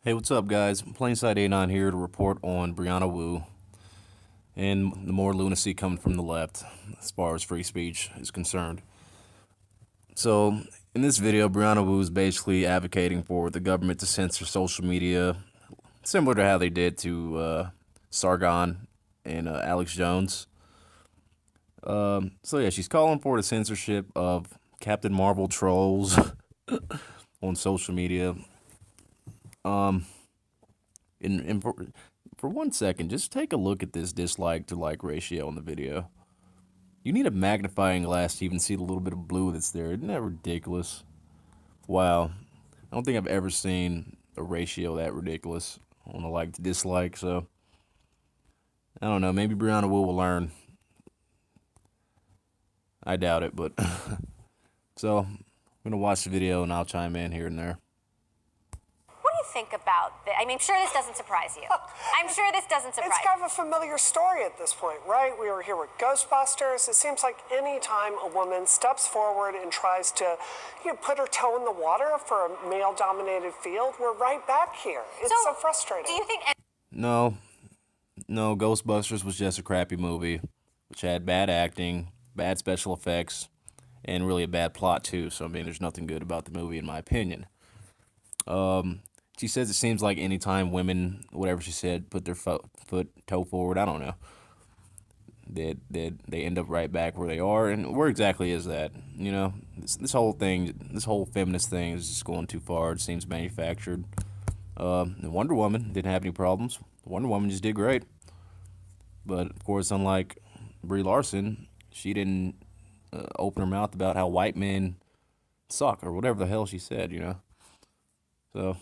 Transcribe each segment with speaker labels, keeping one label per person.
Speaker 1: Hey, what's up, guys? Plainside A9 here to report on Brianna Wu and the more lunacy coming from the left as far as free speech is concerned. So, in this video, Brianna Wu is basically advocating for the government to censor social media, similar to how they did to Sargon and Alex Jones. So, yeah, she's calling for the censorship of Captain Marvel trolls on social media. And for 1 second, just take a look at this dislike to like ratio in the video. You need a magnifying glass to even see the little bit of blue that's there. Isn't that ridiculous? Wow. I don't think I've ever seen a ratio that ridiculous on a like to dislike, so I don't know. Maybe Brianna will learn. I doubt it, but so I'm gonna watch the video and I'll chime in here and there.
Speaker 2: What do you think about this? I mean, I'm sure this doesn't surprise you. I'm sure this doesn't surprise
Speaker 3: It's kind of a familiar story at this point, right? We were here with Ghostbusters. It seems like any time a woman steps forward and tries to, put her toe in the water for a male-dominated field, we're right back here. It's so frustrating.
Speaker 2: Do you think?
Speaker 1: No, Ghostbusters was just a crappy movie, which had bad acting, bad special effects, and really a bad plot too. So I mean, there's nothing good about the movie in my opinion. She says it seems like anytime women, whatever she said, put their toe forward, I don't know, they end up right back where they are. And where exactly is that? You know, this whole thing, this whole feminist thing is just going too far. It seems manufactured. Wonder Woman didn't have any problems. Wonder Woman just did great. But of course, unlike Brie Larson, she didn't open her mouth about how white men suck or whatever the hell she said, you know. So,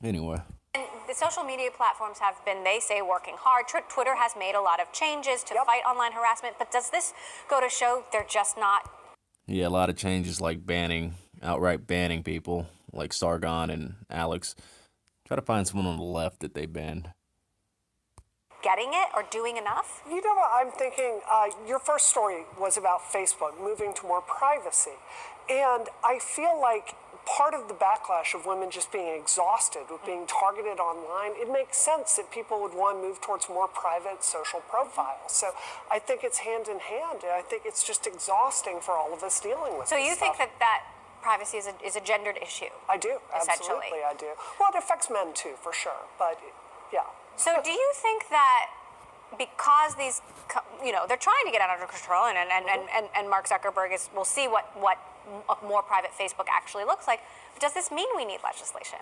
Speaker 1: anyway.
Speaker 2: And the social media platforms have been, they say, working hard. Twitter has made a lot of changes to fight online harassment, but does this go to show they're just not?
Speaker 1: Yeah, a lot of changes like outright banning people like Sargon and Alex. Try to find someone on the left that they banned.
Speaker 2: Getting it or doing enough?
Speaker 3: You know what I'm thinking? Your first story was about Facebook moving to more privacy. And I feel like part of the backlash of women just being exhausted with being targeted online, it makes sense that people would want to move towards more private social profiles. So I think it's hand in hand, and I think it's just exhausting for all of us dealing with
Speaker 2: So
Speaker 3: this
Speaker 2: you
Speaker 3: stuff.
Speaker 2: think that privacy is a gendered issue?
Speaker 3: I do,
Speaker 2: essentially.
Speaker 3: absolutely I do. Well, it affects men too, for sure, but yeah.
Speaker 2: So do you think that because these, they're trying to get out of control, and Mark Zuckerberg we'll see what a more private Facebook actually looks like. But does this mean we need legislation?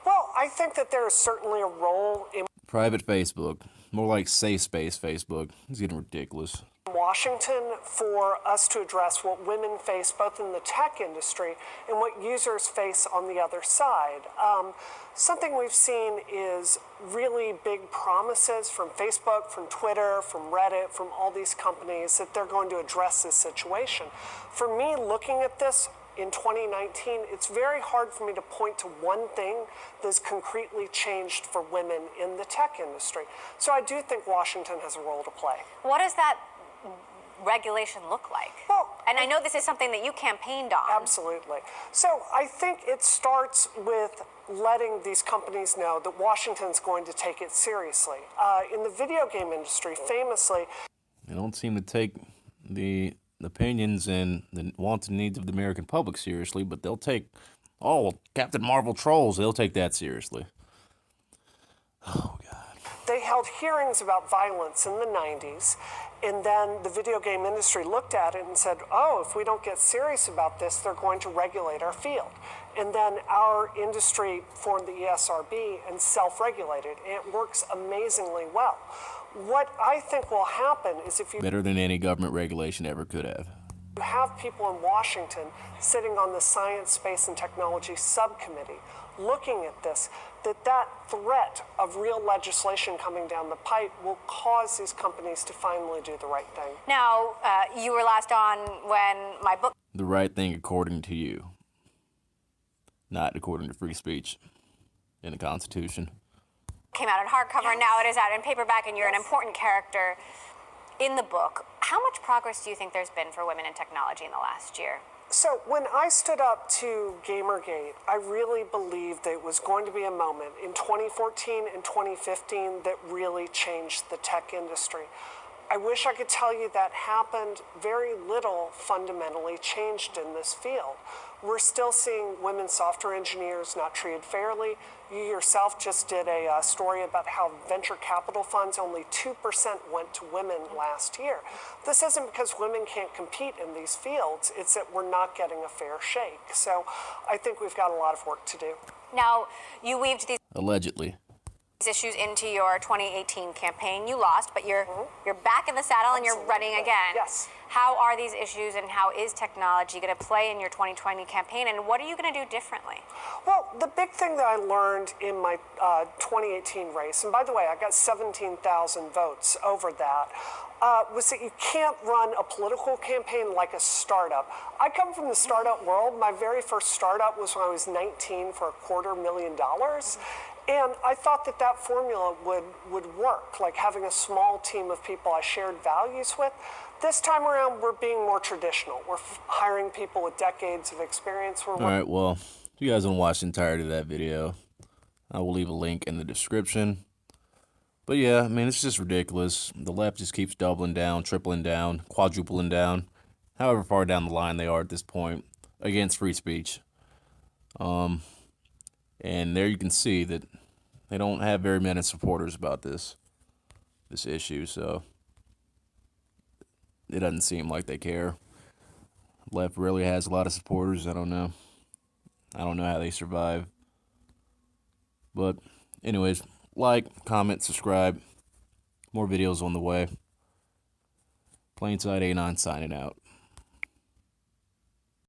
Speaker 3: Well, I think that there is certainly a role in
Speaker 1: Private Facebook. More like safe space Facebook. It's getting ridiculous.
Speaker 3: Washington for us to address what women face both in the tech industry and what users face on the other side. Something we've seen is really big promises from Facebook, from Twitter, from Reddit, from all these companies that they're going to address this situation. For me, looking at this in 2019, it's very hard for me to point to one thing that's concretely changed for women in the tech industry. So I do think Washington has a role to play.
Speaker 2: What does that regulation look like?
Speaker 3: Well,
Speaker 2: and I know this is something that you campaigned on.
Speaker 3: Absolutely. So I think it starts with letting these companies know that Washington's going to take it seriously. In the video game industry, famously,
Speaker 1: They don't seem to take the opinions and the wants and needs of the American public seriously, but they'll take, Captain Marvel trolls, they'll take that seriously. Oh, God.
Speaker 3: they held hearings about violence in the 90s, and then the video game industry looked at it and said, oh, if we don't get serious about this, they're going to regulate our field. And then our industry formed the ESRB and self-regulated, and it works amazingly well. What I think will happen is if you
Speaker 1: Better than any government regulation ever could have.
Speaker 3: have people in Washington sitting on the Science, Space, and Technology Subcommittee looking at this, that threat of real legislation coming down the pipe will cause these companies to finally do the right thing.
Speaker 2: Now, you were last on when my book
Speaker 1: The right thing according to you, not according to free speech in the Constitution.
Speaker 2: came out in hardcover, and now it is out in paperback, and you're an important character in the book. How much progress do you think there's been for women in technology in the last year?
Speaker 3: So when I stood up to Gamergate, I really believed that it was going to be a moment in 2014 and 2015 that really changed the tech industry. I wish I could tell you that happened. Very little fundamentally changed in this field. We're still seeing women software engineers not treated fairly. You yourself just did a story about how venture capital funds, only 2% went to women last year. This isn't because women can't compete in these fields, it's that we're not getting a fair shake. So I think we've got a lot of work to do.
Speaker 2: Now, you weaved these
Speaker 1: Allegedly.
Speaker 2: issues into your 2018 campaign. You lost, but you're back in the saddle and you're running again.
Speaker 3: Yes.
Speaker 2: How are these issues and how is technology going to play in your 2020 campaign, and what are you going to do differently?
Speaker 3: Well, the big thing that I learned in my 2018 race, and by the way, I got 17,000 votes over that, was that you can't run a political campaign like a startup. I come from the startup world. My very first startup was when I was 19 for $250,000. And I thought that that formula would work, like having a small team of people I shared values with. This time around, we're being more traditional. We're hiring people with decades of experience.
Speaker 1: All right, well, if you guys want to watch the entirety of that video, I will leave a link in the description. But yeah, I mean, it's just ridiculous. The left just keeps doubling down, tripling down, quadrupling down, however far down the line they are at this point, against free speech. And there you can see that they don't have very many supporters about this issue, so it doesn't seem like they care. Left really has a lot of supporters. I don't know how they survive. But anyways, like, comment, subscribe. More videos on the way. Plainside A9 signing out.